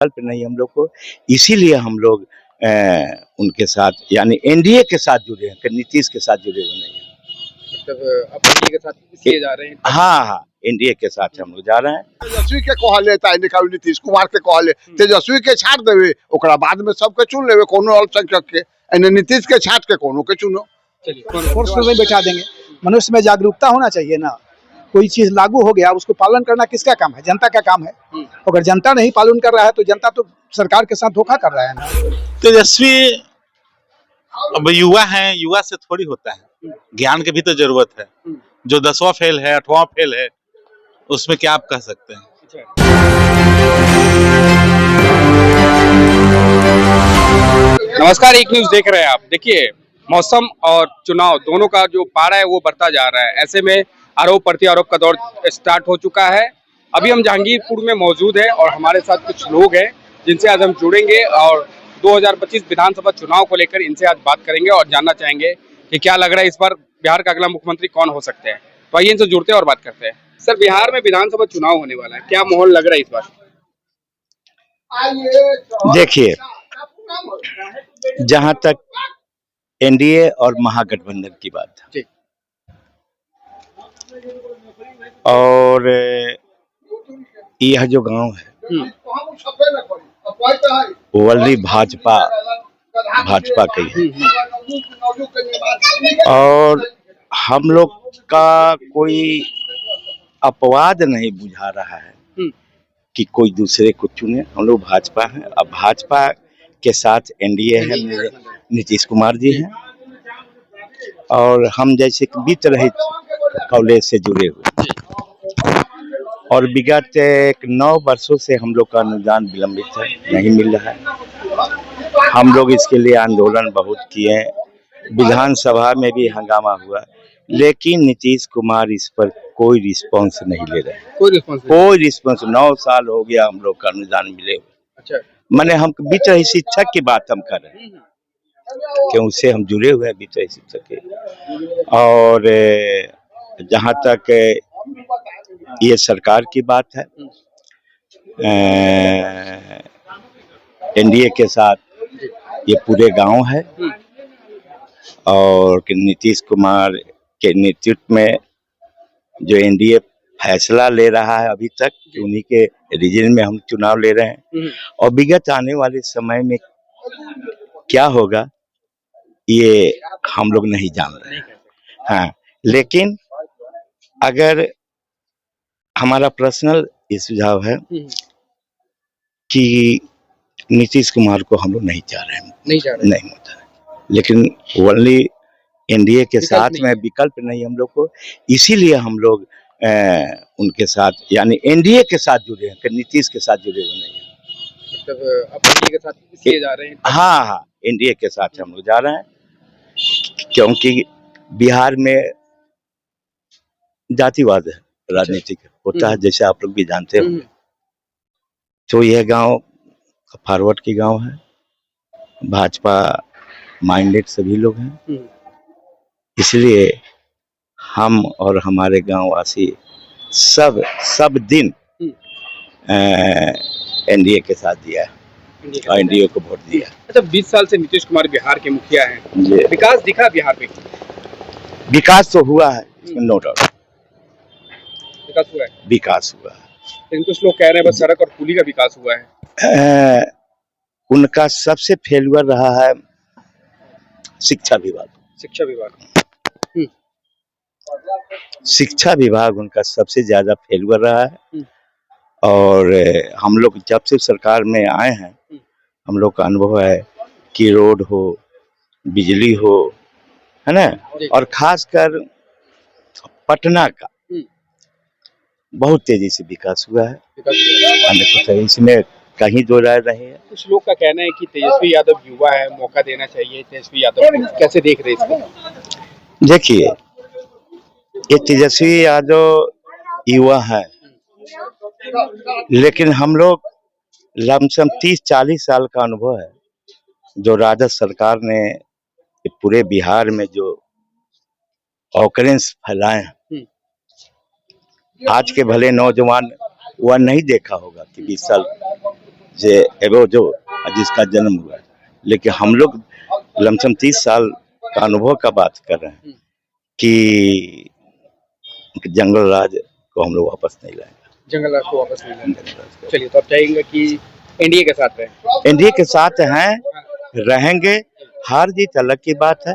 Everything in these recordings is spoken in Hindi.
विकल्प नहीं हम लोग को, इसीलिए हम लोग उनके साथ यानी एनडीए के साथ जुड़े हैं, नीतीश के साथ जुड़े हुए नहीं हैं। मतलब आप एनडीए के साथ इसलिए जा रहे हैं? हाँ हाँ, एनडीए के साथ हम लोग जा रहे हैं। तेजस्वी के कहले नीतीश कुमार के कहले तेजस्वी के छाड़ देवे, ओकरा बाद में सबके चुन लेवे, कोनो अल्पसंख्यक के, एने नीतीश के छाड़ के कोनो के चुनो। चलिए फोर्स में बैठा देंगे। मनुष्य में जागरूकता होना चाहिए ना। कोई चीज लागू हो गया, उसको पालन करना किसका काम है? जनता का काम है। अगर जनता नहीं पालन कर रहा है तो जनता तो सरकार के साथ धोखा कर रहा है ना। तेजस्वी अब युवा है, युवा से थोड़ी होता है, ज्ञान की भी तो जरूरत है। जो 10वां फेल है, 8वां फेल है, उसमें क्या आप कह सकते हैं? नमस्कार, एक न्यूज देख रहे हैं आप। देखिए, मौसम और चुनाव दोनों का जो पारा है वो बढ़ता जा रहा है। ऐसे में आरोप प्रत्यारोप का दौर स्टार्ट हो चुका है। अभी हम जहांगीरपुर में मौजूद हैं और हमारे साथ कुछ लोग हैं जिनसे आज हम जुड़ेंगे और 2025 विधानसभा चुनाव को लेकर इनसे आज बात करेंगे और जानना चाहेंगे कि क्या लग रहा है इस बार बिहार का अगला मुख्यमंत्री कौन हो सकते हैं। तो आइए इनसे जुड़ते हैं और बात करते हैं। सर, बिहार में विधानसभा चुनाव होने वाला है, क्या माहौल लग रहा है इस बार? देखिए, जहां तक एनडीए और महागठबंधन की बात है और यह जो गांव है ओनली भाजपा का ही है और हम लोग का कोई अपवाद नहीं बुझा रहा है कि कोई दूसरे को चुने। हम लोग भाजपा हैं। अब भाजपा के साथ एनडीए है, नीतीश कुमार जी हैं और हम जैसे बीत रहे कॉलेज से जुड़े हुए और विगत 9 वर्षों से हम लोग का अनुदान विलंबित है, नहीं मिल रहा है। हम लोग इसके लिए आंदोलन बहुत किए, विधानसभा में भी हंगामा हुआ, लेकिन नीतीश कुमार इस पर कोई रिस्पॉन्स नहीं ले रहे। कोई रिस्पॉन्स 9 साल हो गया हम लोग का अनुदान मिले हुए। अच्छा, मैंने हम बीच रही शिक्षक की बात हम कर रहे हैं कि उससे हम जुड़े हुए हैं बीच रही शिक्षक के। और जहाँ तक ये सरकार की बात है, एनडीए के साथ ये पूरे गांव है और नीतीश कुमार के नेतृत्व में जो एनडीए फैसला ले रहा है अभी तक कि उन्हीं के रीजन में हम चुनाव ले रहे हैं और विगत आने वाले समय में क्या होगा ये हम लोग नहीं जान रहे हैं। हाँ, लेकिन अगर हमारा पर्सनल ये सुझाव है कि नीतीश कुमार को हम लोग नहीं चाह रहे हैं, नहीं होता है, लेकिन ओनली एनडीए के साथ में विकल्प नहीं हम लोग को, इसीलिए हम लोग उनके साथ यानी एनडीए के साथ जुड़े हैं, नीतीश के साथ जुड़े हुए नहीं हैं। मतलब आप एनडीए के साथ इसलिए जा रहे हैं? हाँ हाँ, एनडीए के साथ हम लोग जा रहे हैं क्योंकि बिहार में जातिवाद है, राजनीतिक होता है, जैसे आप लोग भी जानते हो। तो यह गांव फॉरवर्ड की गांव है, भाजपा माइंडेड सभी लोग हैं, इसलिए हम और हमारे गांव वासी सब दिन एनडीए के साथ दिया है और एनडीए को वोट दिया। अच्छा, 20 साल से नीतीश कुमार बिहार के मुखिया हैं, विकास दिखा बिहार में? विकास तो हुआ है, नो डाउट विकास हुआ है, लेकिन कुछ लोग कह रहे हैं बस सड़क और पुली का विकास हुआ है। उनका सबसे फेल्यूर रहा है शिक्षा विभाग उनका सबसे ज्यादा फेल्यूर रहा है और हम लोग जब से सरकार में आए हैं हम लोग का अनुभव है कि रोड हो, बिजली हो, है ना, और खासकर पटना का बहुत तेजी से विकास हुआ है। इसमें कहीं दो राय नहीं है। कुछ लोग का कहना है कि तेजस्वी यादव युवा है, मौका देना चाहिए तेजस्वी यादव को, कैसे देख रहे हैं इसको? देखिए, ये तेजस्वी यादव युवा है, लेकिन हम लोग लमसम 30-40 साल का अनुभव है जो राजद सरकार ने पूरे बिहार में जो ऑकरेंस फैलाए हैं। आज के भले नौजवान वह नहीं देखा होगा कि 20 साल से एवं जो जिसका जन्म हुआ है। लेकिन हम लोग लमसम 30 साल का अनुभव का बात कर रहे हैं कि जंगल राज को हम लोग वापस नहीं लाएंगे। जंगल राज को वापस नहीं लाएंगे। चलिए, तो आप चाहेंगे कि एनडीए के साथ रहें? एनडीए के साथ हैं, रहेंगे। हार जीत अलग की बात है।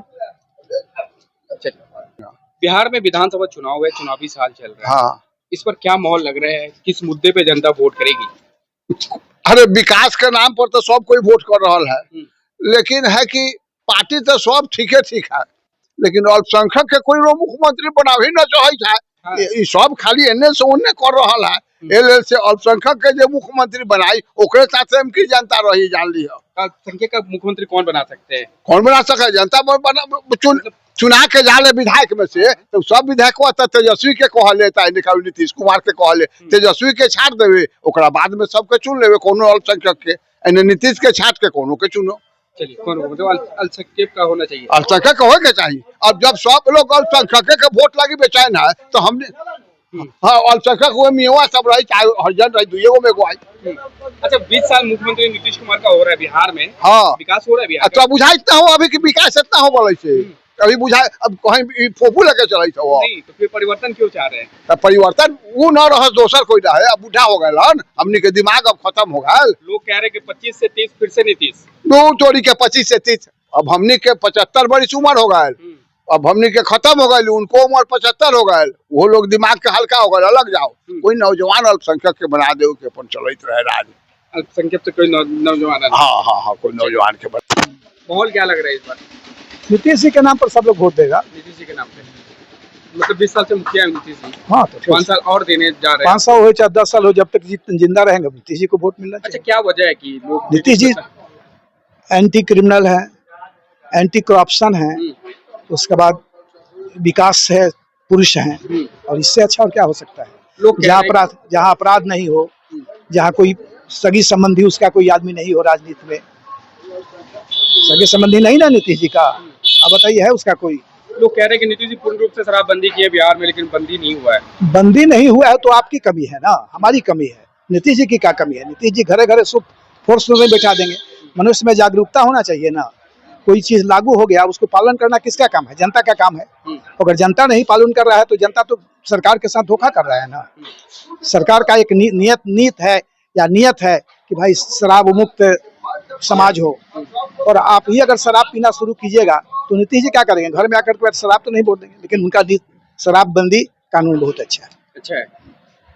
बिहार में विधानसभा चुनाव है, चुनावी साल चल रहा है। हाँ, इस पर क्या माहौल लग रहा है? किस मुद्दे पे जनता वोट करेगी? अरे विकास के नाम पर तो सब कोई वोट कर रहा है, लेकिन है कि पार्टी तो सब ठीक है, लेकिन अल्पसंख्यक के कोई रो मुख्यमंत्री बना भी न चाहे है। हाँ। ये सब खाली एने से ओने कर रहा है। एल से अल्पसंख्यक के जो मुख्यमंत्री बनाई ओकरे साथ हम की जनता रही जान ली है। अल्पसंख्यक का मुख्यमंत्री कौन बना सकते हैं? कौन बना सके? जनता चुना के जाले विधायक में से तो सब विधायक तेजस्वी के कह लेता है, नीतीश कुमार के कह ले, तेजस्वी के छाट देवे, ओकरा बाद में सबके चुन लेवे, कोनो अल्पसंख्यक के एने नीतीश के छाट के कोनो के चुनो। चलिए, कौन मतलब अल्पसंख्यक का होना चाहिए? अल्पसंख्यक का होके चाहिए। अब जब सब लोग अल्पसंख्यक के वोट लगी बेचैन है तो हमने हाँ अल्पसंख्यक हुए मियाँ सब रही, चाहे हरिजन रही, दुइये में एगो आई। अच्छा, 20 साल मुख्यमंत्री नीतीश कुमार का हो रहा है बिहार में। हाँ, विकास हो रहा है बिहार तो बुझा इतना हो अभी कि विकास इतना हो बोले से अभी बुझा, अब कहीं फोफू लेके चले वो नहीं, तो फिर परिवर्तन क्यों चाह रहे हैं? तो परिवर्तन वो न रह, दोसर कोई रहे। अब बूढ़ा हो गए हमनी के दिमाग अब खत्म हो गए। लोग कह रहे हैं कि 25 से 30 फिर से नीतीश। दो चोरी के 25 से 30, अब हमनी के 75 बड़ी उम्र हो गए, अब हमनी के खत्म हो गए, उनको उम्र 75 हो गए, वो लोग दिमाग के हल्का हो गए, अलग जाओ। कोई नौजवान अल्पसंख्यक के बना दे के अपन चलते रहे राज। अल्पसंख्यक से कोई नौजवान? हाँ, कोई नौजवान के बना। माहौल क्या लग रहा है इस बार? नीतीश जी के नाम पर सब लोग वोट देगा। नीतीश जी के नाम पे मतलब 20 साल से मुखिया है नीतीश जी। हाँ, तो 5 साल और देने जा रहे हैं। 5 साल हो चाहे 10 साल हो, जब तक जिंदा रहेंगे नीतीश जी को वोट मिलना अच्छा, चाहिए। क्या वजह है कि लोग नीतीश जी एंटी क्रिमिनल है, एंटी करप्शन है, उसके बाद विकास है, पुरुष हैं, और इससे अच्छा और क्या हो सकता है? लोग जहाँ अपराध नहीं हो, जहाँ कोई सगी संबंधी उसका कोई आदमी नहीं हो राजनीति में, सगे संबंधी नहीं ना नीतीश जी का, अब बताइए है उसका कोई? लोग कह रहे हैं कि नीतीश जी पूर्ण रूप से शराबबंदी की है बिहार में, लेकिन बंदी नहीं हुआ है। बंदी नहीं हुआ है तो आपकी कमी है ना, हमारी कमी है। नीतीश जी की क्या कमी है? नीतीश जी घरे घरे फोर्स में बैठा देंगे। मनुष्य में जागरूकता होना चाहिए ना। कोई चीज लागू हो गया उसको पालन करना किसका काम है? जनता का काम है। अगर जनता नहीं पालन कर रहा है तो जनता तो सरकार के साथ धोखा कर रहा है ना। सरकार का एक नीत है कि भाई शराब मुक्त समाज हो, और आप ही अगर शराब पीना शुरू कीजिएगा तो नीतीश जी क्या करेंगे? घर में आकर के शराब तो नहीं बोल देंगे, लेकिन उनका शराबबंदी कानून बहुत अच्छा है। अच्छा है।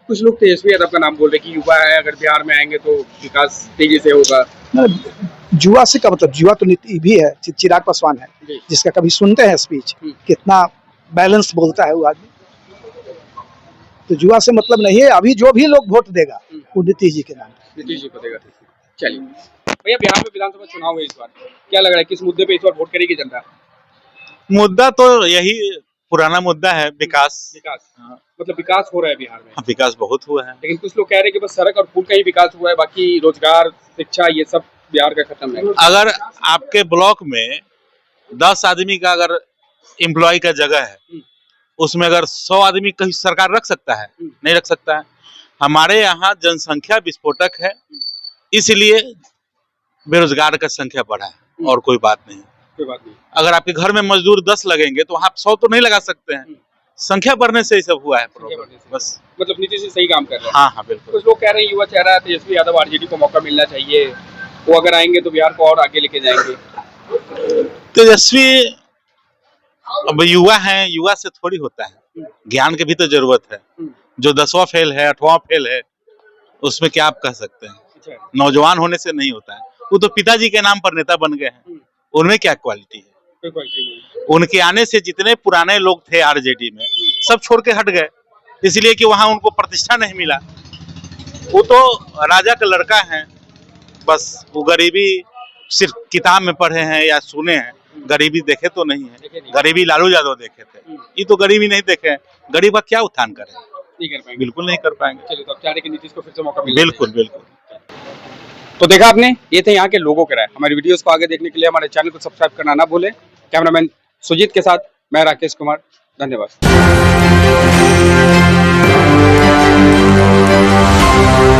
कुछ लोग तेजस्वी यादव का नाम बोल रहे कि युवा है, अगर बिहार में आएंगे तो विकास तेजी से होगा। जुआ से का मतलब, जुआ तो नीति भी है, चिराग पासवान है, जिसका कभी सुनते हैं स्पीच, कितना बैलेंस बोलता है वो आदमी। तो जुआ से मतलब नहीं है। अभी जो भी लोग वोट देगा वो नीतीश जी के नाम, नीतीश जी को देगा। चलिए भैया, बिहार में विधानसभा चुनाव है इस बार, क्या लग रहा है किस मुद्दे पे इस बार वोट करेगी जनता? मुद्दा तो यही पुराना मुद्दा है, विकास। मतलब विकास हो रहा है बिहार में? विकास बहुत हुआ है, लेकिन कुछ लोग कह रहे हैं कि बस सड़क और पुल का ही विकास हुआ है, बाकी रोजगार, शिक्षा, ये सब बिहार का खत्म है। अगर आपके ब्लॉक में 10 आदमी का अगर एम्प्लॉय का जगह है, उसमें अगर 100 आदमी कहीं सरकार रख सकता है? नहीं रख सकता है। हमारे यहाँ जनसंख्या विस्फोटक है, इसलिए बेरोजगार का संख्या बढ़ा है, और कोई बात नहीं। अगर आपके घर में मजदूर 10 लगेंगे तो आप 100 तो नहीं लगा सकते हैं। संख्या बढ़ने से ही सब हुआ है प्रॉब्लम, बस। मतलब नीतीश जी सही काम कर रहे हैं। हाँ, बिल्कुल। कुछ लोग कह रहे हैं युवा चेहरा है तेजस्वी यादव, आरजेडी को मौका मिलना चाहिए, वो अगर आएंगे तो बिहार को और आगे लेके जाएंगे। तेजस्वी अब युवा है, युवा से थोड़ी होता है, ज्ञान की भी तो जरूरत है। जो 10वां फेल है, 8वां फेल है, उसमें क्या आप कह सकते हैं? नौजवान होने से नहीं होता है। वो तो पिताजी के नाम पर नेता बन गए हैं, उनमें क्या क्वालिटी है? उनके आने से जितने पुराने लोग थे आरजेडी में, सब छोड़ के हट गए, इसलिए कि वहां उनको प्रतिष्ठा नहीं मिला। वो तो राजा का लड़का है, बस। वो गरीबी सिर्फ किताब में पढ़े हैं या सुने हैं, गरीबी देखे तो नहीं है। गरीबी लालू यादव देखे थे, ये तो गरीबी नहीं देखे। गरीब का क्या उत्थान करें? नहीं कर पाएंगे, बिल्कुल नहीं कर पाएंगे। चलिए, तो अब चाह रहे कि नीतीश को फिर से मौका मिले। बिल्कुल बिल्कुल। तो देखा आपने, ये थे यहाँ के लोगों के राय। हमारी वीडियोस को आगे देखने के लिए हमारे चैनल को सब्सक्राइब करना ना भूलें। कैमरामैन सुजीत के साथ मैं राकेश कुमार, धन्यवाद।